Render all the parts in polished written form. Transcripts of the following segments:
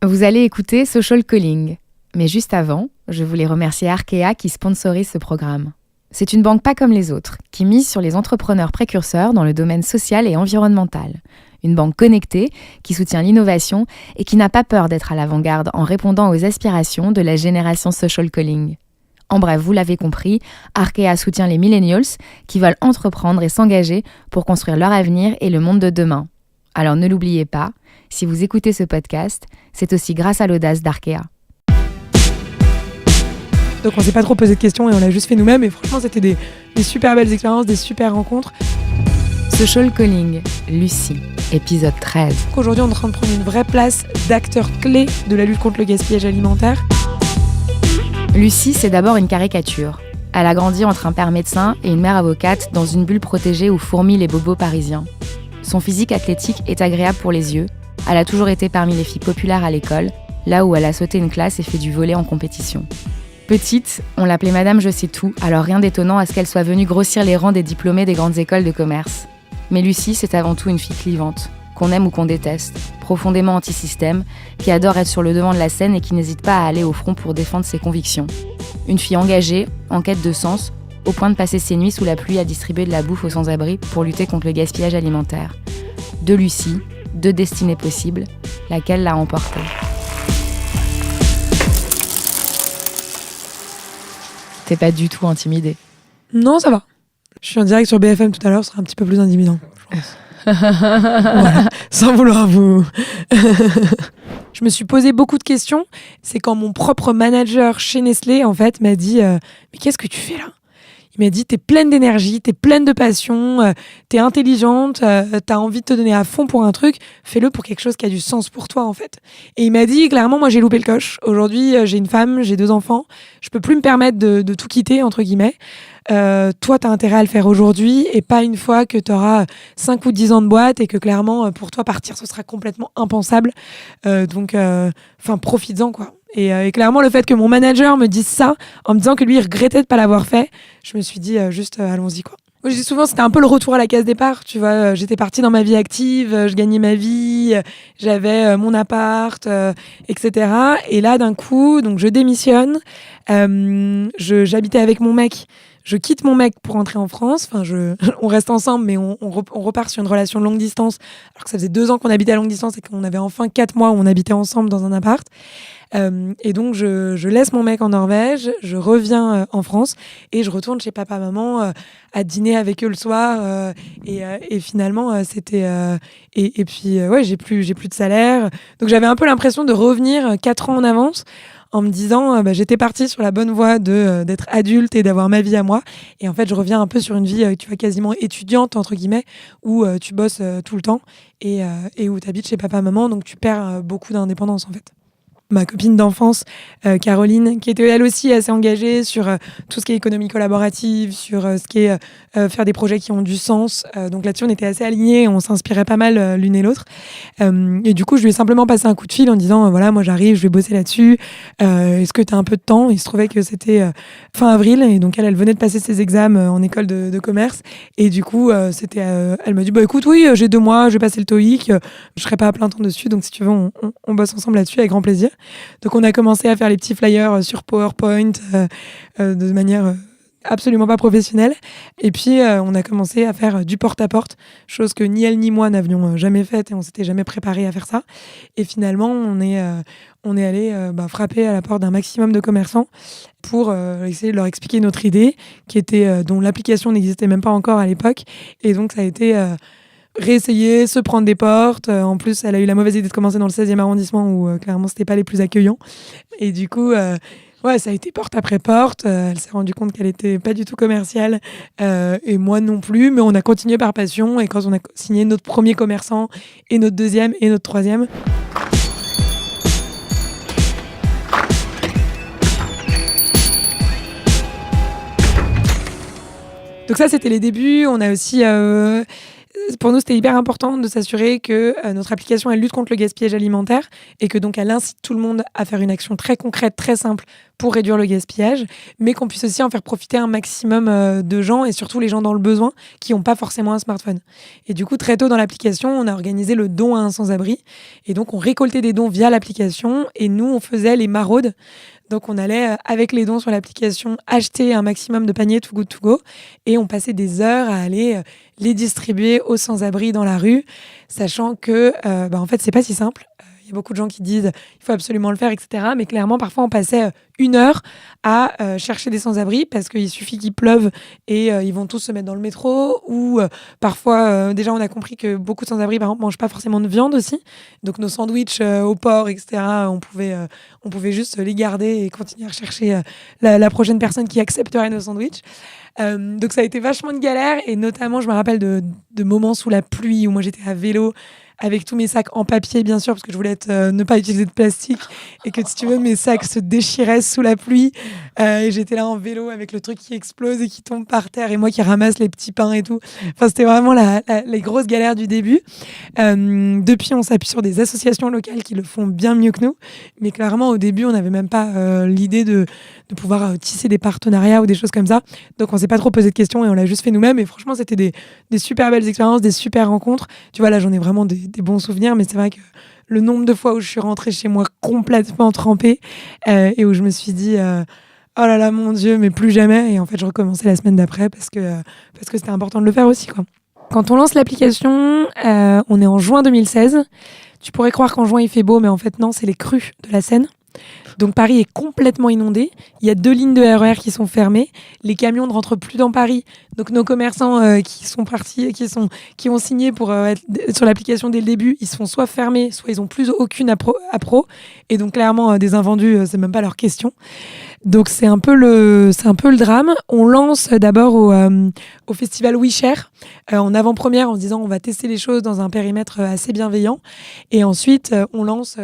Vous allez écouter Social Calling. Mais juste avant, je voulais remercier Arkea qui sponsorise ce programme. C'est une banque pas comme les autres, qui mise sur les entrepreneurs précurseurs dans le domaine social et environnemental. Une banque connectée, qui soutient l'innovation et qui n'a pas peur d'être à l'avant-garde en répondant aux aspirations de la génération Social Calling. En bref, vous l'avez compris, Arkea soutient les millennials qui veulent entreprendre et s'engager pour construire leur avenir et le monde de demain. Alors ne l'oubliez pas, si vous écoutez ce podcast, c'est aussi grâce à l'audace d'Arkea. Donc on s'est pas trop posé de questions et on l'a juste fait nous-mêmes et franchement c'était des super belles expériences, des super rencontres. Social Calling, Lucie, épisode 13. Aujourd'hui on est en train de prendre une vraie place d'acteur clé de la lutte contre le gaspillage alimentaire. Lucie, c'est d'abord une caricature. Elle a grandi entre un père médecin et une mère avocate dans une bulle protégée où fourmillent les bobos parisiens. Son physique athlétique est agréable pour les yeux. Elle a toujours été parmi les filles populaires à l'école, là où elle a sauté une classe et fait du volley en compétition. Petite, on l'appelait Madame Je sais tout, alors rien d'étonnant à ce qu'elle soit venue grossir les rangs des diplômés des grandes écoles de commerce. Mais Lucie, c'est avant tout une fille clivante, qu'on aime ou qu'on déteste, profondément anti-système, qui adore être sur le devant de la scène et qui n'hésite pas à aller au front pour défendre ses convictions. Une fille engagée, en quête de sens, au point de passer ses nuits sous la pluie à distribuer de la bouffe aux sans-abri pour lutter contre le gaspillage alimentaire. De Lucie, deux destinées possibles, laquelle l'a emportée. T'es pas du tout intimidée? Non, ça va. Je suis en direct sur BFM tout à l'heure, ce sera un petit peu plus intimidant, je pense. Voilà, sans vouloir vous... Je me suis posé beaucoup de questions. C'est quand mon propre manager chez Nestlé, en fait, m'a dit « Mais qu'est-ce que tu fais là ?» Il m'a dit « T'es pleine d'énergie, t'es pleine de passion, t'es intelligente, t'as envie de te donner à fond pour un truc, fais-le pour quelque chose qui a du sens pour toi, en fait. » Et il m'a dit « Clairement, moi, j'ai loupé le coche. Aujourd'hui, j'ai une femme, j'ai 2 enfants. Je peux plus me permettre de tout quitter, entre guillemets. Toi, t'as intérêt à le faire aujourd'hui et pas une fois que t'auras 5 ou 10 ans de boîte et que clairement, pour toi, partir, ce sera complètement impensable. Donc, profites-en, quoi. » Et clairement, le fait que mon manager me dise ça, en me disant que lui, il regrettait de pas l'avoir fait, je me suis dit, allons-y, quoi. Moi, je dis souvent, c'était un peu le retour à la case départ, tu vois. J'étais partie dans ma vie active, je gagnais ma vie, j'avais mon appart, etc. Et là, d'un coup, donc je démissionne, j'habitais avec mon mec. Je quitte mon mec pour rentrer en France. On reste ensemble, mais on repart sur une relation de longue distance. Alors que ça faisait 2 ans qu'on habitait à longue distance et qu'on avait enfin 4 mois où on habitait ensemble dans un appart. Et donc, je laisse mon mec en Norvège, je reviens en France et je retourne chez papa-maman à dîner avec eux le soir. Et finalement, c'était... Et puis, j'ai plus de salaire. Donc, j'avais un peu l'impression de revenir 4 ans en avance en me disant j'étais partie sur la bonne voie d'être adulte et d'avoir ma vie à moi. Et en fait, je reviens un peu sur une vie tu vois, quasiment étudiante, entre guillemets, où tu bosses tout le temps et où tu habites chez papa-maman. Donc, tu perds beaucoup d'indépendance, en fait. Ma copine d'enfance, Caroline, qui était elle aussi assez engagée sur tout ce qui est économie collaborative, sur ce qui est faire des projets qui ont du sens. Donc là-dessus, on était assez alignés, on s'inspirait pas mal l'une et l'autre. Et du coup, je lui ai simplement passé un coup de fil en disant voilà, moi j'arrive, je vais bosser là-dessus. Est-ce que tu as un peu de temps ? Il se trouvait que c'était fin avril, et donc elle venait de passer ses examens en école de commerce. Et du coup, elle m'a dit écoute, oui, j'ai 2 mois, je vais passer le TOEIC, je serai pas à plein temps dessus, donc si tu veux, on bosse ensemble là-dessus avec grand plaisir. Donc on a commencé à faire les petits flyers sur PowerPoint de manière absolument pas professionnelle. Et puis on a commencé à faire du porte-à-porte, chose que ni elle ni moi n'avions jamais faite et on s'était jamais préparé à faire ça. Et finalement, on est allé frapper à la porte d'un maximum de commerçants pour essayer de leur expliquer notre idée, dont l'application n'existait même pas encore à l'époque. Et donc ça a été... réessayer, se prendre des portes. En plus, elle a eu la mauvaise idée de commencer dans le 16e arrondissement où clairement, c'était pas les plus accueillants. Et du coup, ça a été porte après porte. Elle s'est rendue compte qu'elle était pas du tout commerciale et moi non plus. Mais on a continué par passion. Et quand on a signé notre premier commerçant et notre deuxième et notre troisième... Donc ça, c'était les débuts. On a aussi... pour nous, c'était hyper important de s'assurer que notre application, elle lutte contre le gaspillage alimentaire et que donc elle incite tout le monde à faire une action très concrète, très simple pour réduire le gaspillage, mais qu'on puisse aussi en faire profiter un maximum de gens et surtout les gens dans le besoin qui n'ont pas forcément un smartphone. Et du coup, très tôt dans l'application, on a organisé le don à un sans-abri. Et donc, on récoltait des dons via l'application et nous, on faisait les maraudes. Donc, on allait, avec les dons sur l'application, acheter un maximum de paniers Too Good To Go et on passait des heures à aller les distribuer aux sans-abri dans la rue, sachant que, en fait, c'est pas si simple. Il y a beaucoup de gens qui disent il faut absolument le faire, etc. Mais clairement, parfois, on passait 1 heure à chercher des sans-abri parce qu'il suffit qu'il pleuve et ils vont tous se mettre dans le métro. Ou parfois, déjà, on a compris que beaucoup de sans-abri, par exemple, ne mangent pas forcément de viande aussi. Donc, nos sandwichs au porc, etc., on pouvait juste les garder et continuer à rechercher la prochaine personne qui accepterait nos sandwichs. Donc, ça a été vachement de galère. Et notamment, je me rappelle de moments sous la pluie où moi, j'étais à vélo avec tous mes sacs en papier, bien sûr, parce que je voulais ne pas utiliser de plastique et que, si tu veux, mes sacs se déchiraient sous la pluie. Et j'étais là en vélo avec le truc qui explose et qui tombe par terre et moi qui ramasse les petits pains et tout. Enfin, c'était vraiment les grosses galères du début. Depuis, on s'appuie sur des associations locales qui le font bien mieux que nous. Mais clairement, au début, on n'avait même pas l'idée de pouvoir tisser des partenariats ou des choses comme ça. Donc, on s'est pas trop posé de questions et on l'a juste fait nous-mêmes. Et franchement, c'était des super belles expériences, des super rencontres. Tu vois, là, j'en ai vraiment des bons souvenirs, mais c'est vrai que le nombre de fois où je suis rentrée chez moi complètement trempée et où je me suis dit oh là là, mon Dieu, mais plus jamais. Et en fait, je recommençais la semaine d'après parce que c'était important de le faire aussi, quoi. Quand on lance l'application, on est en juin 2016. Tu pourrais croire qu'en juin, il fait beau, mais en fait, non, c'est les crues de la Seine. Donc Paris est complètement inondé. Il y a 2 lignes de RER qui sont fermées. Les camions ne rentrent plus dans Paris. Donc nos commerçants qui sont partis, qui ont signé pour être sur l'application dès le début, ils se font soit fermés, soit ils n'ont plus aucune appro. Et donc clairement, des invendus, c'est même pas leur question. Donc c'est un peu le drame. On lance d'abord au festival WeShare en avant-première en se disant on va tester les choses dans un périmètre assez bienveillant. Et ensuite, on lance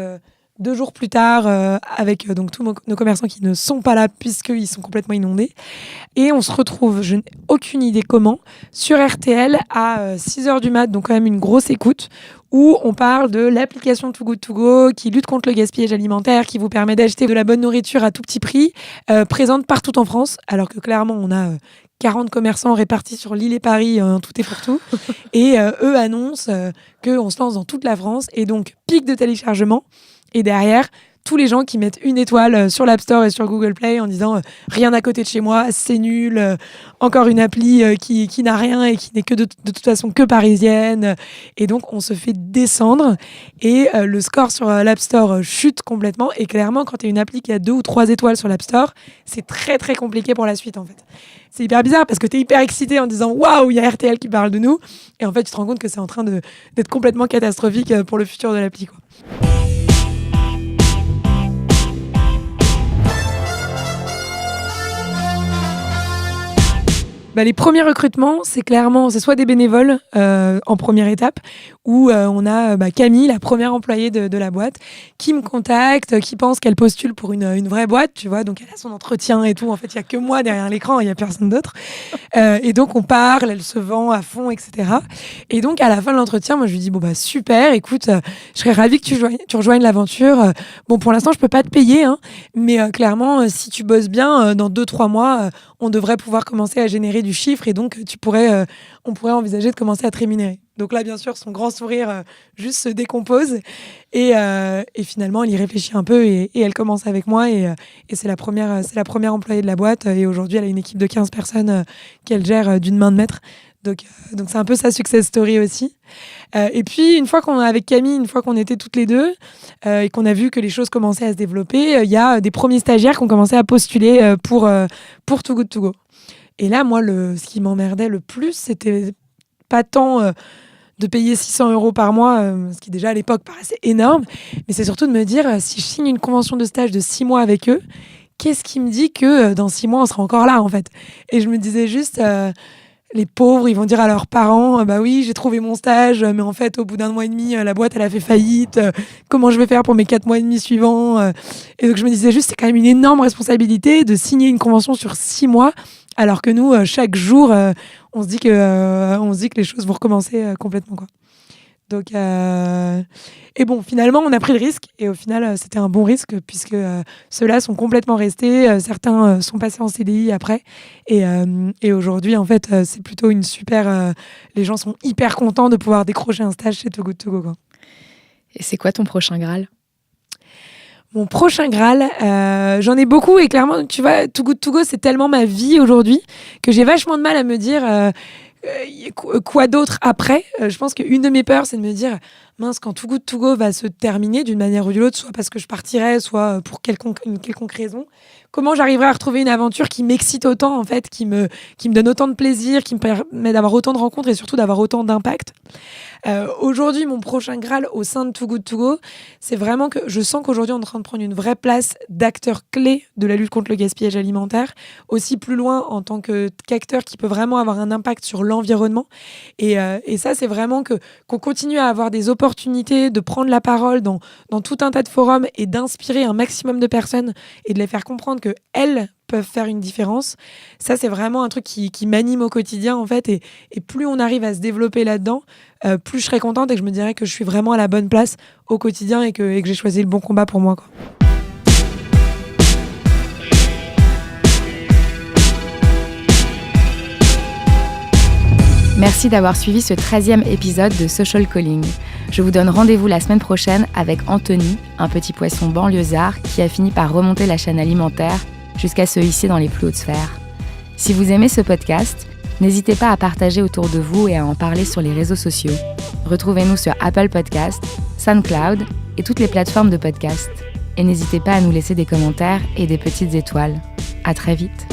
2 jours plus tard, avec donc tous nos commerçants qui ne sont pas là puisqu'ils sont complètement inondés. Et on se retrouve, je n'ai aucune idée comment, sur RTL à 6h du mat', donc quand même une grosse écoute, où on parle de l'application Too Good To Go qui lutte contre le gaspillage alimentaire, qui vous permet d'acheter de la bonne nourriture à tout petit prix, présente partout en France, alors que clairement on a 40 commerçants répartis sur l'île et Paris, tout et pour tout. Et eux annoncent qu'on se lance dans toute la France. Et donc, pic de téléchargement. Et derrière, tous les gens qui mettent 1 étoile sur l'App Store et sur Google Play en disant rien à côté de chez moi, c'est nul, encore une appli qui n'a rien et qui n'est que de toute façon que parisienne. Et donc, on se fait descendre et le score sur l'App Store chute complètement. Et clairement, quand tu as une appli qui a 2 ou 3 étoiles sur l'App Store, c'est très, très compliqué pour la suite, en fait. C'est hyper bizarre parce que tu es hyper excité en disant « Waouh, il y a RTL qui parle de nous !» Et en fait, tu te rends compte que c'est en train d'être complètement catastrophique pour le futur de l'appli, quoi. Les premiers recrutements, c'est soit des bénévoles en première étape, où on a Camille, la première employée de la boîte, qui me contacte, qui pense qu'elle postule pour une vraie boîte, tu vois, donc elle a son entretien et tout. En fait, il n'y a que moi derrière l'écran, il n'y a personne d'autre. Et donc, on parle, elle se vend à fond, etc. Et donc, à la fin de l'entretien, moi, je lui dis, super, écoute, je serais ravie que tu rejoignes l'aventure. Bon, pour l'instant, je peux pas te payer, hein, mais clairement, si tu bosses bien, dans 2-3 mois, on devrait pouvoir commencer à générer du chiffre et donc on pourrait envisager de commencer à te rémunérer. Donc là, bien sûr, son grand sourire juste se décompose et finalement, elle y réfléchit un peu et elle commence avec moi et c'est la première employée de la boîte et aujourd'hui, elle a une équipe de 15 personnes qu'elle gère d'une main de maître. Donc c'est un peu sa success story aussi. Et puis, avec Camille, une fois qu'on était toutes les deux et qu'on a vu que les choses commençaient à se développer, il y a des premiers stagiaires qui ont commencé à postuler pour Too Good To Go. Et là, moi, ce qui m'emmerdait le plus, c'était pas tant de payer 600 € par mois, ce qui déjà à l'époque paraissait énorme, mais c'est surtout de me dire, si je signe une convention de stage de 6 mois avec eux, qu'est-ce qui me dit que dans 6 mois, on sera encore là, en fait ? Et je me disais juste... les pauvres, ils vont dire à leurs parents oui, j'ai trouvé mon stage, mais en fait, au bout d'1 mois et demi, la boîte, elle a fait faillite. Comment je vais faire pour mes 4 mois et demi suivants ? Et donc, je me disais juste, c'est quand même une énorme responsabilité de signer une convention sur 6 mois, alors que nous, chaque jour, on se dit que les choses vont recommencer complètement, quoi. Donc, et bon, finalement, on a pris le risque et au final, c'était un bon risque puisque ceux-là sont complètement restés. Certains sont passés en CDI après. Et aujourd'hui, en fait, c'est plutôt une super. Les gens sont hyper contents de pouvoir décrocher un stage chez Too Good To Go, quoi. Et c'est quoi ton prochain Graal ? Mon prochain Graal, j'en ai beaucoup et clairement, tu vois, Too Good To Go, c'est tellement ma vie aujourd'hui que j'ai vachement de mal à me dire quoi d'autre après. Je pense qu'une de mes peurs, c'est de me dire mince, quand Too Good To Go va se terminer d'une manière ou d'une autre, soit parce que je partirai, soit pour une quelconque raison, comment j'arriverai à retrouver une aventure qui m'excite autant, en fait, qui me donne autant de plaisir, qui me permet d'avoir autant de rencontres et surtout d'avoir autant d'impact. Aujourd'hui, mon prochain Graal au sein de Too Good To Go, c'est vraiment que je sens qu'aujourd'hui, on est en train de prendre une vraie place d'acteur clé de la lutte contre le gaspillage alimentaire, aussi plus loin en tant qu'acteur qui peut vraiment avoir un impact sur l'environnement. Et ça, c'est vraiment qu'on continue à avoir des opportunités de prendre la parole dans tout un tas de forums et d'inspirer un maximum de personnes et de les faire comprendre qu'elles peuvent faire une différence. Ça, c'est vraiment un truc qui m'anime au quotidien, en fait. Et plus on arrive à se développer là-dedans, plus je serai contente et que je me dirais que je suis vraiment à la bonne place au quotidien et que j'ai choisi le bon combat pour moi, quoi. Merci d'avoir suivi ce 13e épisode de Social Calling. Je vous donne rendez-vous la semaine prochaine avec Anthony, un petit poisson banlieusard qui a fini par remonter la chaîne alimentaire jusqu'à se hisser dans les plus hautes sphères. Si vous aimez ce podcast, n'hésitez pas à partager autour de vous et à en parler sur les réseaux sociaux. Retrouvez-nous sur Apple Podcasts, SoundCloud et toutes les plateformes de podcast. Et n'hésitez pas à nous laisser des commentaires et des petites étoiles. À très vite.